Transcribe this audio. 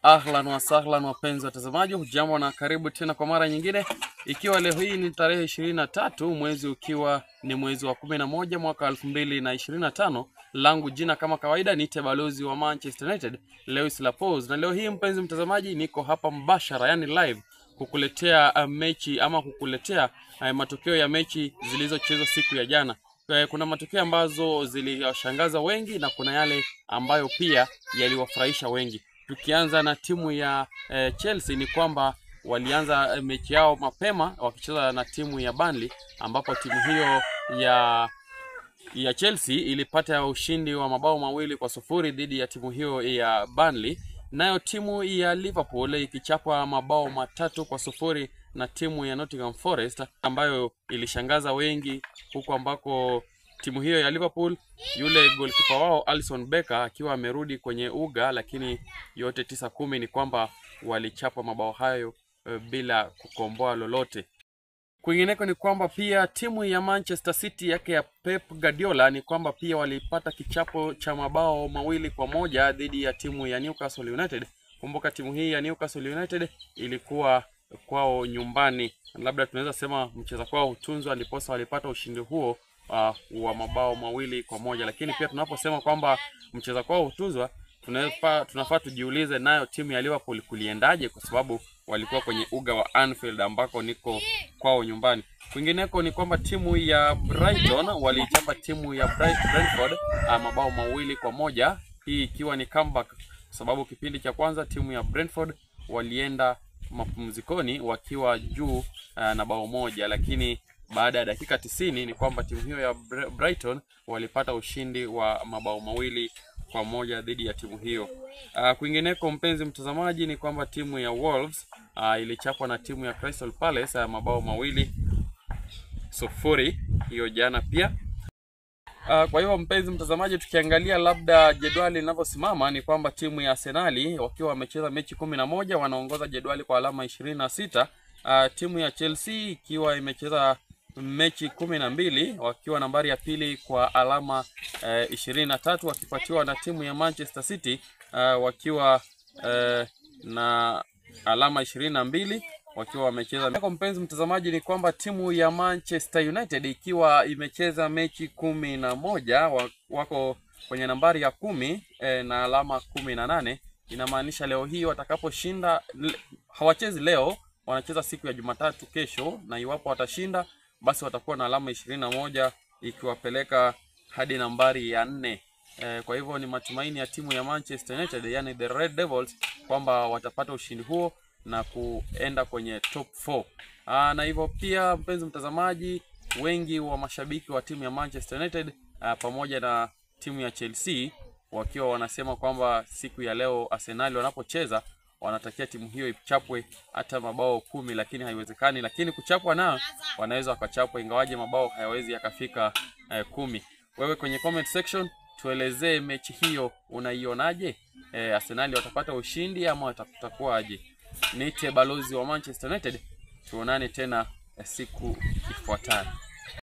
Ahlan wa sahlan wapenzi watazamaji, hujambo na karibu tena kwa mara nyingine. Ikiwa leo hii ni tarehe 23 mwezi ukiwa ni mwezi wa 11 mwaka 2025, langu jina kama kawaida niite balozi wa Manchester United Lewis Laporte, na leo hii mpenzi mtazamaji niko hapa mbashara, yani live, kukuletea mechi ama kukuletea matokeo ya mechi zilizochezwa siku ya jana. Kuna matokeo ambazo ziliwashangaza wengi na kuna yale ambayo pia yaliwafurahisha wengi. Tukianza na timu ya Chelsea, ni kwamba walianza mechi yao mapema wakicheza na timu ya Burnley, ambapo timu hiyo ya Chelsea ilipata ushindi wa mabao 2-0 dhidi ya timu hiyo ya Burnley. Nayo timu ya Liverpool ikichapwa mabao 3-0 na timu ya Nottingham Forest, ambayo ilishangaza wengi, huko ambako timu hiyo ya Liverpool, yule goalkeeper wao Alisson Becker akiwa amerudi kwenye uga, lakini yote 9-10 ni kwamba walichapa mabao hayo bila kukomboa lolote. Kwingineko ni kwamba pia timu ya Manchester City yake ya Pep Guardiola ni kwamba pia walipata kichapo cha mabao 2-1 dhidi ya timu ya Newcastle United. Kumbuka timu hii ya Newcastle United ilikuwa kwao nyumbani, labda tunaweza sema mcheza kwao hutunzwa, ndiposa walipata ushindi huo wa mabao 2-1. Lakini pia tunaposema kwamba mcheza kwao hutunzwa, tunafaa tujiulize nayo timu ya Liverpool kuliendaje, kwa sababu walikuwa kwenye uga wa Anfield ambako niko kwao nyumbani. Kwingineko ni kwamba timu ya Brighton walichapa timu ya Brentford mabao 2-1, hii ikiwa ni comeback, sababu kipindi cha kwanza timu ya Brentford walienda mapumzikoni wakiwa juu na bao 1, lakini baada ya dakika 90 ni kwamba timu hiyo ya Brighton walipata ushindi wa mabao 2-1 dhidi ya timu hiyo. Kwingineko mpenzi mtazamaji ni kwamba timu ya Wolves ilichapwa na timu ya Crystal Palace mabao 2-0 hiyo jana pia. Kwa hiyo mpenzi mtazamaji, tukiangalia labda jedwali linavyosimama ni kwamba timu ya Arsenal wakiwa wamecheza mechi 11 wanaongoza jedwali kwa alama 26. Timu ya Chelsea ikiwa imecheza mechi 12 wakiwa nambari ya pili kwa alama 23, wakifuatiwa na timu ya Manchester City wakiwa na alama 22 wakiwa wamecheza. Kwa mpenzi mtazamaji ni kwamba timu ya Manchester United ikiwa imecheza mechi 11 wako kwenye nambari ya 10 na alama 18. Inamaanisha leo hii watakaposhinda, hawachezi leo, wanacheza siku ya Jumatatu kesho, na iwapo watashinda basi watakuwa na alama 21 ikiwapeleka hadi nambari ya 4. Kwa hivyo ni matumaini ya timu ya Manchester United, yani the Red Devils, kwamba watapata ushindi huo na kuenda kwenye top 4. Na hivyo pia mpenzi mtazamaji, wengi wa mashabiki wa timu ya Manchester United pamoja na timu ya Chelsea wakiwa wanasema kwamba siku ya leo Arsenal wanapocheza wanatakia timu hiyo ichapwe hata mabao 10, lakini haiwezekani. Lakini kuchapwa nao wanaweza wakachapwa, ingawaje mabao hayawezi yakafika 10. Wewe kwenye comment section tuelezee mechi hiyo unaionaje? Arsenal watapata ushindi ama watakuwa aje? Niite balozi wa Manchester United, tuonane tena siku ifuatayo.